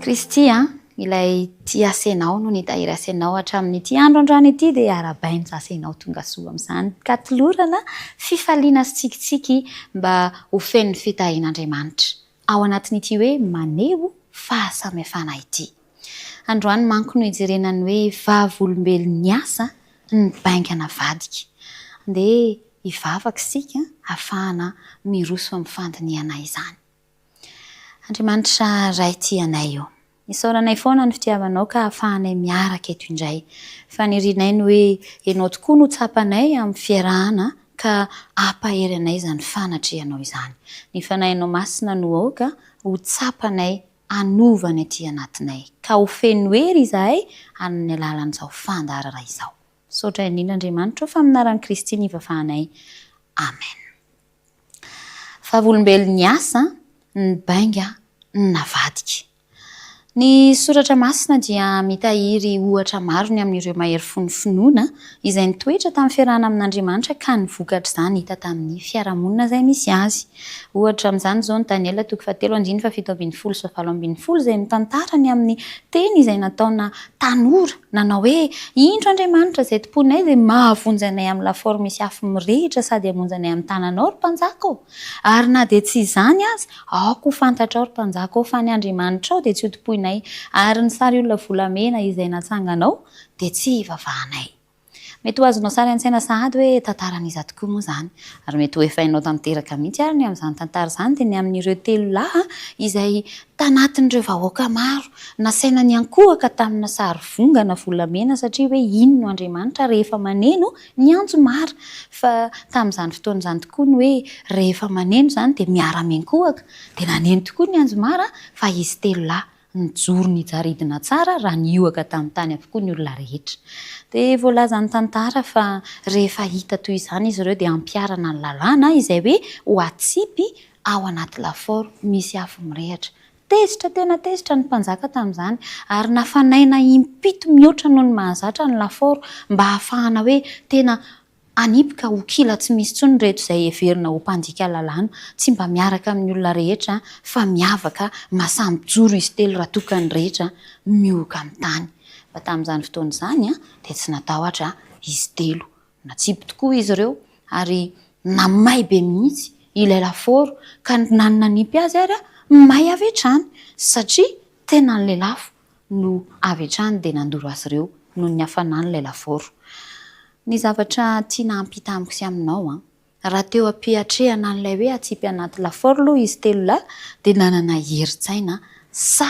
Kristia, ilay tia asenao no nitahiry asenao hatramin'ity andro andrano ity dia arabainy zasenao tonga soa amin'izany. Ka tolorana fifaliana sy tsikitsiky mba ho fen'ny fitahian'Andriamanitra ao anatin'ity hoe maneho fahasamifahana ity. Androany manko no ijerenany hoe vavolombelon'ny asa ny baingana vadika. Andeha hivavaka isika ahafahana miroso amin'ny fandiniana izany. Andriamanitra ray tianay io. Isaoranay foana ny fitiavanao ka ahafahanay miaraka eto indray. Fanirinay ny hoe ianao tokoa no tsapanay amin'ny fiarahana ka ampahery anay izany fanatrehanao izany. Ny fanahinao masina no aoka ho tsapanay anovana ety anatinay. Ka ho feno hery izahay amin'ny alalan'izao fandarara izao. Saotra indrindra Andriamanitra fa aminaran'i Kristy ny ivafahanay. Amen. Vavolombelon'ny asa ny bainga navadika. Ny soratra masina dia mitahiry ohatra maro ny amin'ireo mahery fonofinoana izay nitoetra tamin'ny fiarahana amin'Andriamanitra ka ny vokatra izany hita tamin'ny fiarahamonina izay misy azy. Ohatra amin'izany izao ny Daniela 7:7-7:20 izay mitantara ny amin'ny teny izay nataona tanora nanao hoe indro Andriamanitra izay tomponay dia mahavonjy anay amin'ny lafaoro misy afo mirehitra sady hamonjy anay amin'ny tananao ry mpanjaka. Ary na dia tsy izany azy, aoko fantatra ao ry mpanjaka fa ny Andriamanitra ao dia tsy ho tompoinay. Ary ny sary olona volamena izay natsanganao dia tsy ivavahanay. Mety ho azonao sary an-tsaina sahady hoe tantaran'iza tokoa moa izany. Ary mety ho efa hainao tanteraka mihitsy ary ny amin'izany tantara izany dia ny amin'ireo telo lahy izay tanatin'ireo vahoaka maro nasaina ny ankohaka tamina sary vongana volamena satria hoe ino no Andriamanitra rehefa maneno ny anjo mara. Fa tamin'izany fotoana izany tokoa ny hoe rehefa maneno izany dia miara-miankohaka dia naneno tokoa ny anjo mara fa izy telo lahy nijoro ny jaridina tsara raha niohaka tamin'ny tany avokoa ny olona rehetra. Dia voalaza ny tantara fa rehefa hita toy izany izy ireo dia ampiarana ny lalàna izay hoe ho atsipy ao anaty lafaoro misy afo mirehatra. Tezitra tena tezitra ny mpanjaka tamin'izany ary nafanaina impito mihoatra noho ny mahazatra ny lafaoro mba ahafahana hoe tena anipika ho kila tsy misy tsony reto izay heverina ho mpandika lalàna, tsy mba miaraka amin'ny olona rehetra fa miavaka masamijoro izy telo raha tokany rehetra miohaka amin'ny tany. Fa tamin'izany fotoana izany dia tsy natahotra izy telo. Natsipy tokoa izy ireo ary namay be mihitsy ilay lafaoro ka na nanipy azy ary may avy hatrany satria tena ny lelafo no avy hatrany dia nandoro azy ireo noho ny hafanan'ilay lafaoro. Ny zavatra tiana hampita amiko sy aminao raha teo ampiatrehana an'ilay hoe atsipy anaty lafaoro aloha izy telo lahy dia nanana herin-tsaina sa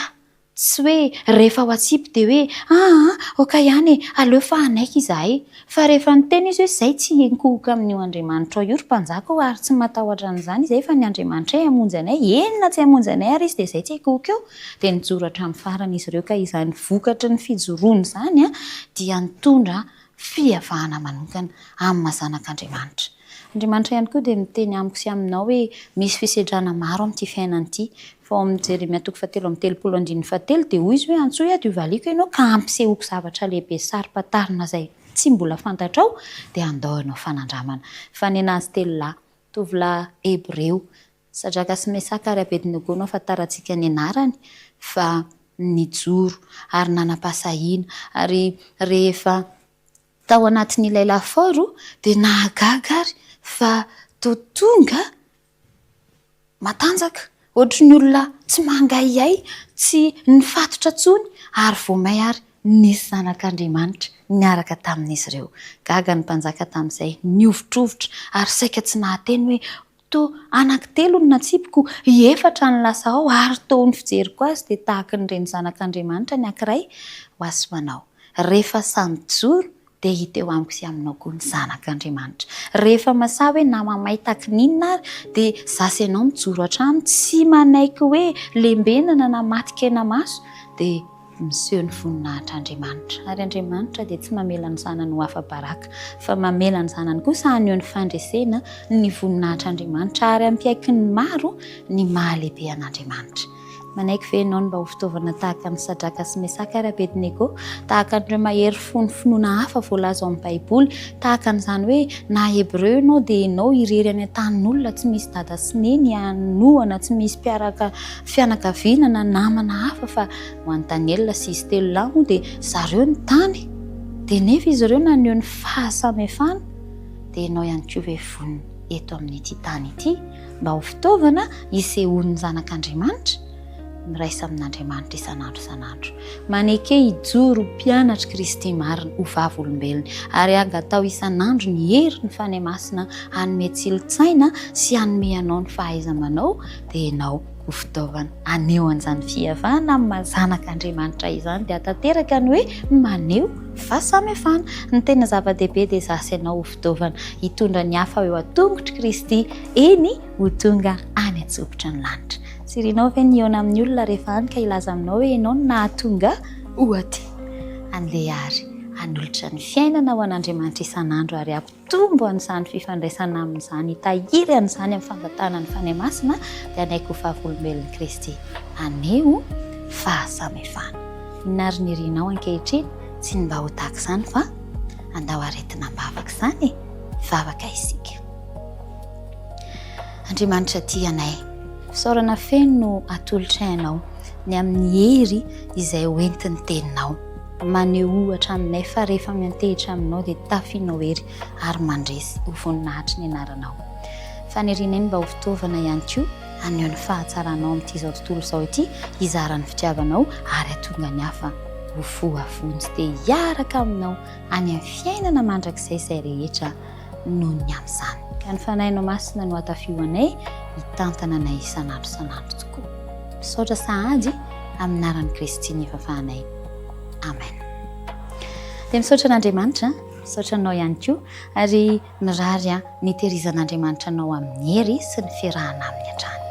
tsy hoe rehefa ho atsipy dia hoe oka ihany aleo fa anaika izahay. Fa rehefa niteny izy hoe izay tsy hinkohoka amin'io Andriamanitra ao io ry mpanjaka ary tsy matahotra an'izany izay fa ny Andriamanitra hamonjy anay, enina tsy hamonjy anay ary izy dia izay tsy hinkohoka eo. Dia nijoro hatramin'ny farany izy ireo ka izany vokatra ny fijoroany izany dia nitondra fiavahana manokana amin'ny mahazanak'Andriamanitra. Andriamanitra ihany koa dia miteny amiko sy aminao hoe misy fisedrana maro amin'ity fiainana ity. Fa ao amin'ny Jeremia 7:30-7 dia hoy izy hoe antsoy ato ivaliko ianao ka ampisehoko zavatra lehibe sarim-patarina izay tsy mbola fantatrao dia andaonao fanandramana. Fa ny anazy telo lahy, tovolahy Hebreo, Sadraka sy Mesaka ary Abednego no ahafantarantsika ny anarany fa nijoro ary nanam-pasahiana ary rehefa tao anatin'ilay lafaoro dia nahagaga ary fa toa tonga matanjaka ohatry ny olona tsy mangahiahy, tsy nifatotra tsony ary vao may ary nisy zanak'Andriamanitra niaraka tamin'izy ireo. Gaga ny mpanjaka tamin'izay niovitrovotra ary saika tsy nahateny hoe toa anankitelo no natsipiko, efatra ny lasa ao ary toa ny fijeriko azy dia tahaka nireny zanak'Andriamanitra ny ankiray ho azy manao. Rehefa samy joro dia hita eo amiko sy aminao koa ny zanak'Andriamanitra. Rehefa masahy hoe namamay takininina ary dia zasy ianao mijoro hatrany tsy manaiky hoe lembenana na matikena maso dia miseho ny voninahitr'Andriamanitra. Ary Andriamanitra dia tsy mamela ny zanany ho afa-baraka fa mamela ny zanany kosa haneho ny fandresena ny voninahitr'Andriamanitra ary ampiaiky ny maro ny mahalehibe an'Andriamanitra. manaiky ve ianao mba ho fitaovana tahaka ny Sadraka sy Mesaka ary Abednego, tahaka an'ireo mahery finoana hafa voalaza ao amin'ny Baiboly, tahaka an'izany hoe na Hebreo ianao dia ianao irery any an-tanin'olona tsy misy dada sy neny, anohana tsy misy fianakaviana na namana hafa fa ho an'ny Daniela sy izy telo lahy moa dia zareo ny tany, dia nefa izy ireo naneho ny fahasamifahana, dia ianao ihany koa ve vonona eto amin'ity tany ity mba ho fitaovana isehoan'ny zanak'Andriamanitra, miraisa amin'Andriamanitra isan'andro. Maneke hijoro mpianatra Kristy marina ho vavolombelona ary angatao isan'andro ny hery ny fany masina hanome tsilontsaina sy hanome anao ny fahaiza-manao, dia ianao ho fitaovana aneho an'izany fihavana amin'ny mazanak'Andriamanitra izany, dia atanteraka ny hoe maneho fahasamifahana. Ny tena zava-dehibe dia zasy ianao ho fitaovana hitondra ny hafa eo an-tongotry Kristy eny ho tonga any an-tsofitra ny lanitra. Sirinao ve ny eona amin'ny olona rehefa any ka ilaza aminao hoe ianao no nahatonga ohaty an'ilay ary hanolotra ny fiainana ho an'Andriamanitra isan'andro ary hampitombo an'izany fifandraisana amin'izany, hitahiry an'izany amin'ny fangatana ny fany masina, dia anaiky ho vavolombelon'i Kristy aneho fahasamifahana. Inarin'irinao ankehitriny tsy ny mba ho tahaka izany fa andao aretina mbavaka izany, vavaka isika. Andriamanitra tianay, fisaorana feno no atolotra ianao ny amin'ny hery izay hoentiny teninao, maneho ohatra aminay fa rehefa miantehitra aminao dia tafianao hery ary mandresy ho voninahitry ny anaranao. Faniriana iny mba ho fitaovana ihany koa aneho ny fahatsaranao amin'ity izao tontolo izao ity, hizaran'ny fitiavanao ary hatonga ny hafa ho fohavonjy dia hiaraka aminao any amin'ny fiainana mandrakizay izay rehetra noho ny amin'izany. Ka ny fanahinao masina no hatafioanay hitantana anay isan'andro tokoa. Misaotra sahady amin'ny anaran'i Kristy ny fahafahanay. Amen. Dia misaotra an'Andriamanitra, misaotra anao ihany koa ary mirary ny tehirizan'Andriamanitra anao amin'ny hery sy ny fiarahana amin'ny hatrany.